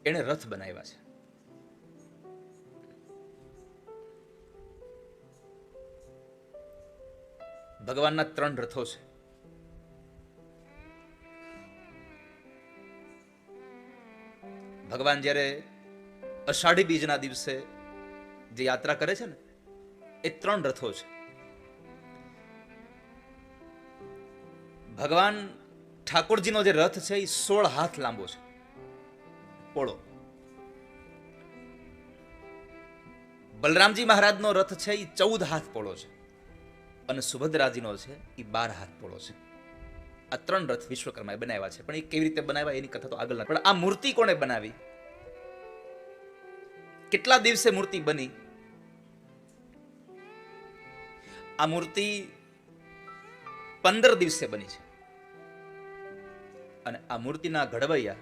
એણે રથ બનાવ્યા છે. ભગવાનના 3 રથો છે. ભગવાન જ્યારે અષાઢી બીજના દિવસે જે યાત્રા કરે છે ને, એ 3 રથો છે. ભગવાન ઠાકોરજીનો જે રથ છે એ 16 હાથ લાંબો છે, પોળો. બલરામજી મહારાજનો રથ છે એ 14 હાથ પોળો છે, અને સુભદ્રાજીનો છે એ 12 હાથ પોળો છે. આ 3 રથ વિશ્વકર્માએ બનાવ્યા છે. પણ એ કેવી રીતે બનાવ્યા એની કથા તો આગળ ના. પણ આ મૂર્તિ કોણે બનાવી, કેટલા દિવસે મૂર્તિ બની? આ મૂર્તિ 15 દિવસે બની છે. અને આ મૂર્તિના ઘડવૈયા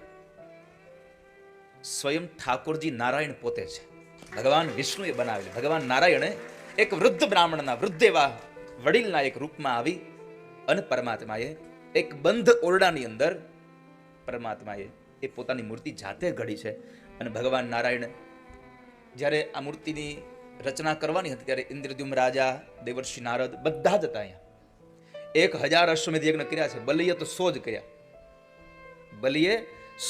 સ્વયં ઠાકોરજી નારાયણ પોતે છે. ભગવાન વિષ્ણુએ બનાવેલી. ભગવાન નારાયણે એક વૃદ્ધ બ્રાહ્મણના, વૃદ્ધ એવા વડીલના એક રૂપમાં આવી અને પરમાત્માએ એક બંધ ઓરડાની અંદર પરમાત્માએ એ પોતાની મૂર્તિ જાતે ઘડી છે. અને ભગવાન નારાયણ જ્યારે આ મૂર્તિની રચના કરવાની હતી ત્યારે ઇન્દ્રદ્યુમ્ન રાજા, દેવર્ષિ નારદ બધા જ હતા અહીંયા. 1000 અશ્વમેધ યજ્ઞ કર્યા છે. બલિએ તો 100 જ કર્યા. બલિએ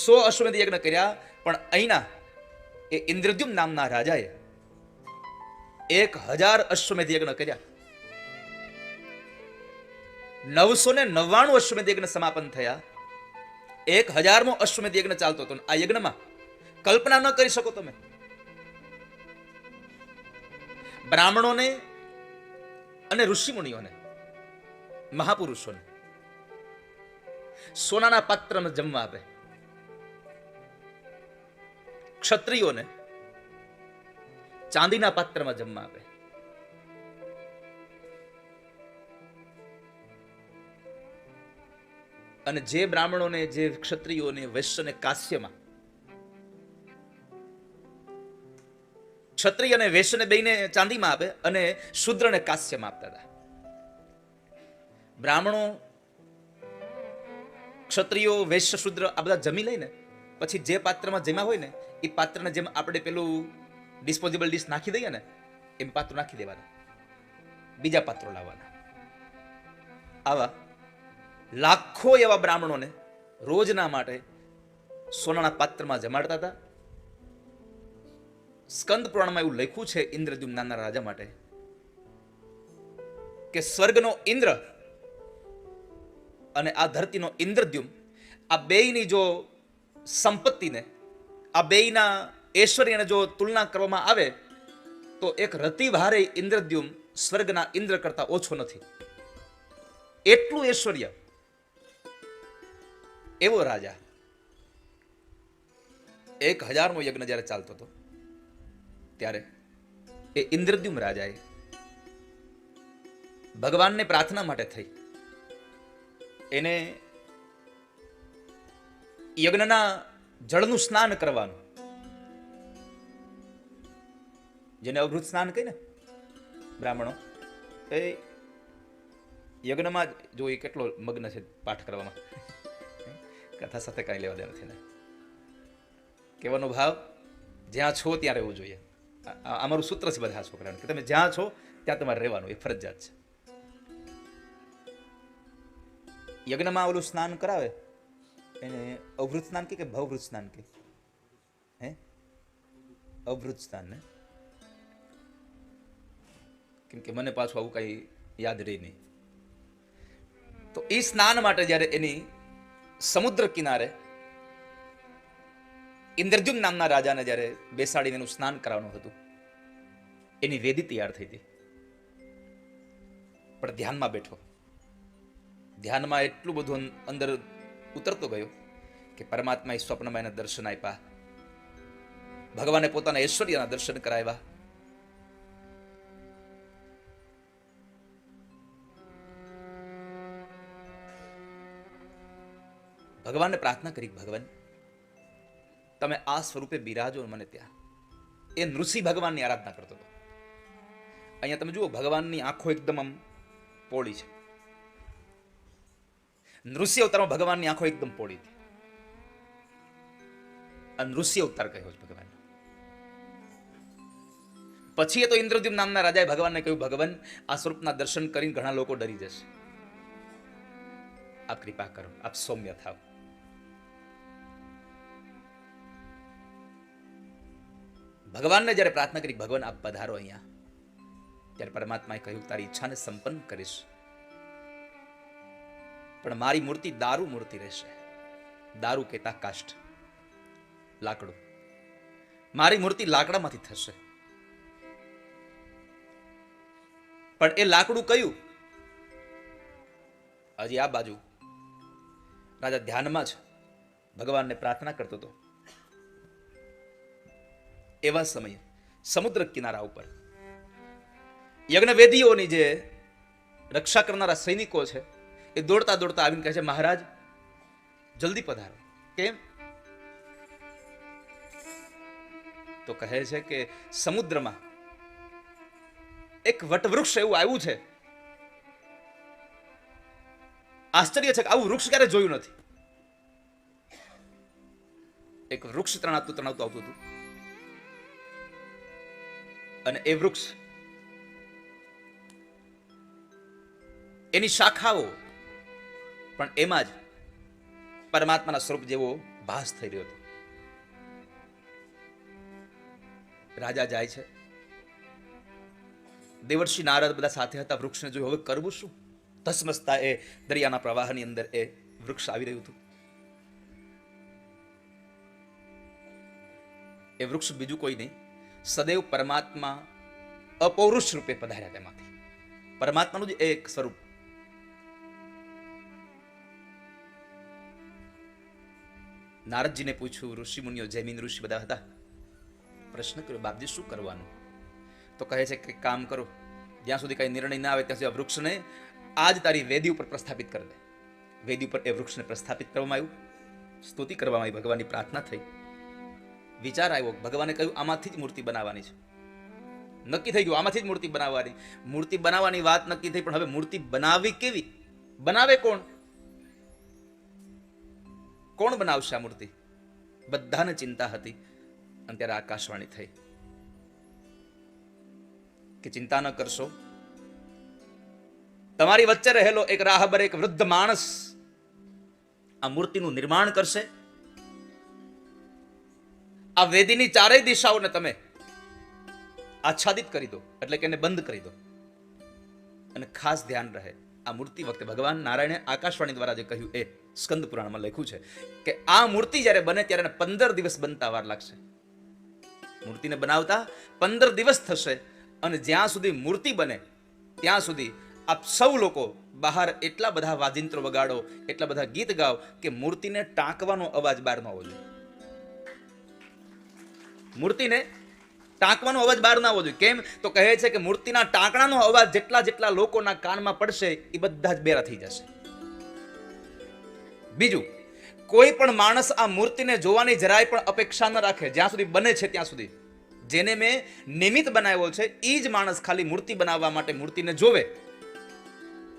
100 અશ્વમેધ યજ્ઞ કર્યા. પણ અહીંના એ ઇન્દ્રદ્યુમ્ન નામના રાજાએ 1000 અશ્વમેધ યજ્ઞ કર્યા. 999 અશ્વમેધ યજ્ઞ સમાપન થયા. 1000મો અશ્વમેધ યજ્ઞ ચાલતો હતો. આ યજ્ઞમાં કલ્પના ન કરી શકો તમે. બ્રાહ્મણોને અને ઋષિમુનિઓને, મહાપુરુષોને સોનાના પાત્રમાં જમવા આપે. ક્ષત્રિયોને ચાંદીના પાત્રમાં જમવા આપે. અને જે બ્રાહ્મણોને, જે ક્ષત્રિયોને, વૈશ્યને કાંસ્યમાં, ક્ષત્રિય અને વૈશ્યને બેયને ચાંદીમાં આપે અને શૂદ્રને કાંસ્યમાં આપતા હતા. બ્રાહ્મણો, ક્ષત્રિયો, વૈશ્ય, શૂદ્ર આ બધા જમી લઈને પછી જે પાત્રમાં જમ્યા હોય ને એ પાત્રને જેમ આપણે પેલું ડિસ્પોઝેબલ ડીશ નાખી દઈએ ને એમ પાત્રો નાખી દેવાના, બીજા પાત્રો લાવવાના. આવા લાખો એવા બ્રાહ્મણોને રોજના માટે સોનાના પાત્રમાં જમાડતા હતા. સ્કંદ પુરાણમાં એવું લખ્યું છે ઇન્દ્રદ્યુમ્ન નામના રાજા માટે કે સ્વર્ગનો ઇન્દ્ર અને આ ધરતીનો ઇન્દ્રદ્યુમ્ન, આ બેયની જો સંપત્તિને, આ બેયના ઐશ્વર્યને જો તુલના કરવામાં આવે તો એક રતિ ભારે ઇન્દ્રદ્યુમ્ન સ્વર્ગના ઇન્દ્ર કરતા ઓછો નથી. એટલું ઐશ્વર્ય. એવો રાજા. 1000મો યજ્ઞ જ્યારે ચાલતો હતો ત્યારે એ ઇન્દ્રદ્યુમ્ન રાજાએ ભગવાનને પ્રાર્થના માટે થઈ એને યજ્ઞના જળનું સ્નાન કરવાનું, જેને અવૃત સ્નાન કહે ને બ્રાહ્મણો, એ યજ્ઞમાં જો એ કેટલો મગ્ન છે પાઠ કરવામાં, કથા સાથે કાંઈ લેવા દે નથી ને. કહેવાનો ભાવ જ્યાં છો ત્યાં રહેવું જોઈએ. અમારું સૂત્ર છે બધા છોકરાને કે તમે જ્યાં છો ત્યાં તમારે રહેવાનું, એ ફરજિયાત છે. યજ્ઞમાં ઓલું સ્નાન કરાવે એને અવૃત સ્નાન કે ભવૃત સ્નાન કે? હે, અવૃત સ્નાન ને? કેમ કે મને પાછું આવું કઈ યાદ રહી નહીં. તો એ સ્નાન માટે જ્યારે એની સમુદ્ર કિનારે ઇન્દ્રદ્યુમ્ન નામના રાજાને જ્યારે બેસાડીને એનું સ્નાન કરાવવાનું હતું, એની વેદી તૈયાર થઈ હતી. પણ ધ્યાનમાં બેઠો. ધ્યાનમાં એટલું બધું અંદર ઉતરતો ગયો કે પરમાત્માએ સ્વપ્નમાં એને દર્શન આપ્યા. ભગવાને પોતાના ઐશ્વર્યના દર્શન કરાવ્યા. ભગવાનને પ્રાર્થના કરી, ભગવાન તમે આ સ્વરૂપે બિરાજો મને ત્યાં. એ નૃસિંહ ભગવાનની આરાધના કરતો હતો. અહીંયા તમે જુઓ ભગવાનની આંખો એકદમ આમ પોળી છે. નૃસિંહ અવતારમાં ભગવાનની આંખો એકદમ પોળી હતી અને ઋષિ અવતાર કહ્યો છે ભગવાન. પછી એ તો ઇન્દ્રદ્યુમ્ન નામના રાજાએ ભગવાનને કહ્યું, ભગવાન આ સ્વરૂપના દર્શન કરીને ઘણા લોકો ડરી જશે, આપ કૃપા કરો, આપ સૌમ્ય થાવ. ભગવાનને જ્યારે પ્રાર્થના કરી, ભગવાન આપ પધારો અહીંયા, ત્યારે પરમાત્માએ કહ્યું, તારી ઈચ્છાને સંપન્ન કરીશ, પણ મારી મૂર્તિ દારૂ મૂર્તિ રહેશે. દારૂ કેતા કાષ્ઠ, લાકડું. મારી મૂર્તિ લાકડામાંથી થશે. પણ એ લાકડું કયું? હજી આ બાજુ રાજા ધ્યાનમાં જ ભગવાનને પ્રાર્થના કરતો હતો. એવા સમયે સમુદ્ર કિનારા ઉપર યજ્ઞવેદીઓની જે રક્ષા કરનારા સૈનિકો છે એ દોડતા દોડતા આવીને કહે છે, મહારાજ જલ્દી પધારો. કેમ? તો કહે છે કે સમુદ્રમાં એક વટવૃક્ષ એવું આવ્યું છે, આશ્ચર્ય છે કે આવું વૃક્ષ ક્યારે જોયું નથી. એક વૃક્ષ તણાતું આવતું હતું, અને એ વૃક્ષ એની શાખાઓ પણ એમાં જ પરમાત્માના સ્વરૂપ જેવો ભાસ થઈ રહ્યો હતો. રાજા જાય છે, દેવર્ષિ નારદ બધા સાથે હતા. વૃક્ષને જોયું, હવે કરવું શું? ધસમસતા એ દરિયાના પ્રવાહની અંદર એ વૃક્ષ આવી રહ્યું હતું. એ વૃક્ષ બીજું કોઈ નહીં, સદૈવ પરમાત્મા અપૌરુષ રૂપે પધાર્યા તેમાંથી. પરમાત્માનું જ એક સ્વરૂપ. નારદજીને પૂછ્યું, ઋષિ મુનિઓ જૈમિન ઋષિ બધા હતા, પ્રશ્ન કર્યો, બાપજી શું કરવાનું? તો કહે છે કે કામ કરો, જ્યાં સુધી કઈ નિર્ણય ના આવે ત્યાં સુધી આ વૃક્ષને આજ તારી વેદી ઉપર પ્રસ્થાપિત કરી દે. વેદી ઉપર એ વૃક્ષને પ્રસ્થાપિત કરવામાં આવ્યું, સ્તુતિ કરવામાં આવી, ભગવાનની પ્રાર્થના થઈ. વિચાર આવ્યો, ભગવાને કહ્યું આમાંથી જ મૂર્તિ બનાવવાની છે. નક્કી થઈ ગયું, આમાંથી જ મૂર્તિ બનાવવાની. મૂર્તિ બનાવવાની વાત નક્કી થઈ, પણ હવે મૂર્તિ બનાવવી કેવી? બનાવે કોણ? કોણ બનાવશે આ મૂર્તિ? બધાને ચિંતા હતી. અને ત્યારે આકાશવાણી થઈ કે ચિંતા ન કરશો, તમારી વચ્ચે રહેલો એક રાહબર, એક વૃદ્ધ માણસ આ મૂર્તિનું નિર્માણ કરશે. આ વેદીની ચારેય દિશાઓને તમે આચ્છાદિત કરી દો, એટલે કે એને બંધ કરી દો. અને ખાસ ધ્યાન રહે, આ મૂર્તિ વખતે ભગવાન નારાયણે આકાશવાણી દ્વારા જે કહ્યું એ સ્કંદ પુરાણમાં લખ્યું છે કે આ મૂર્તિ જ્યારે બને ત્યારે 15 દિવસ બનતા વાર લાગશે. મૂર્તિને બનાવતા 15 દિવસ થશે, અને જ્યાં સુધી મૂર્તિ બને ત્યાં સુધી આપ સૌ લોકો બહાર એટલા બધા વાજિંત્રો વગાડો, એટલા બધા ગીત ગાઓ કે મૂર્તિને ટાંકવાનો અવાજ બહાર ન આવવો જોઈએ. મૂર્તિને ટાંકવાનો અવાજ બહાર ના આવવો જોઈએ. કેમ? તો કહે છે કે મૂર્તિના ટાંકણાનો અવાજ જેટલા લોકોના કાનમાં પડશે એ બધા જ બેરા થઈ જશે. બીજું, કોઈ પણ માણસ આ મૂર્તિને જોવાની જરાય પણ અપેક્ષા ન રાખે જ્યાં સુધી બને છે ત્યાં સુધી. જેને મેં નિમિત્ત બનાવ્યો છે એ જ માણસ ખાલી મૂર્તિ બનાવવા માટે મૂર્તિને જોવે,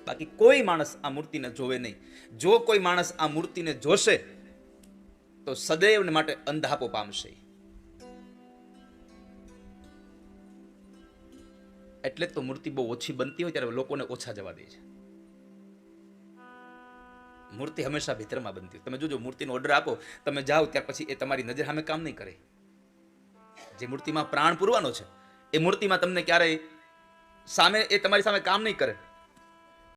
બાકી કોઈ માણસ આ મૂર્તિને જોવે નહીં. જો કોઈ માણસ આ મૂર્તિને જોશે તો સદૈવને માટે અંધાપો પામશે. એટલે તો મૂર્તિ બહુ ઓછી બનતી હોય ત્યારે લોકોને ઓછા જવા દે છે. મૂર્તિ હંમેશા ભીતરમાં બનતી હોય. તમે જોજો, મૂર્તિનો ઓર્ડર આપો, તમે જાઓ ત્યાર પછી એ તમારી નજર સામે કામ નહીં કરે. જે મૂર્તિમાં પ્રાણ પૂરવાનો છે એ મૂર્તિમાં તમને ક્યારેય સામે, એ તમારી સામે કામ નહીં કરે.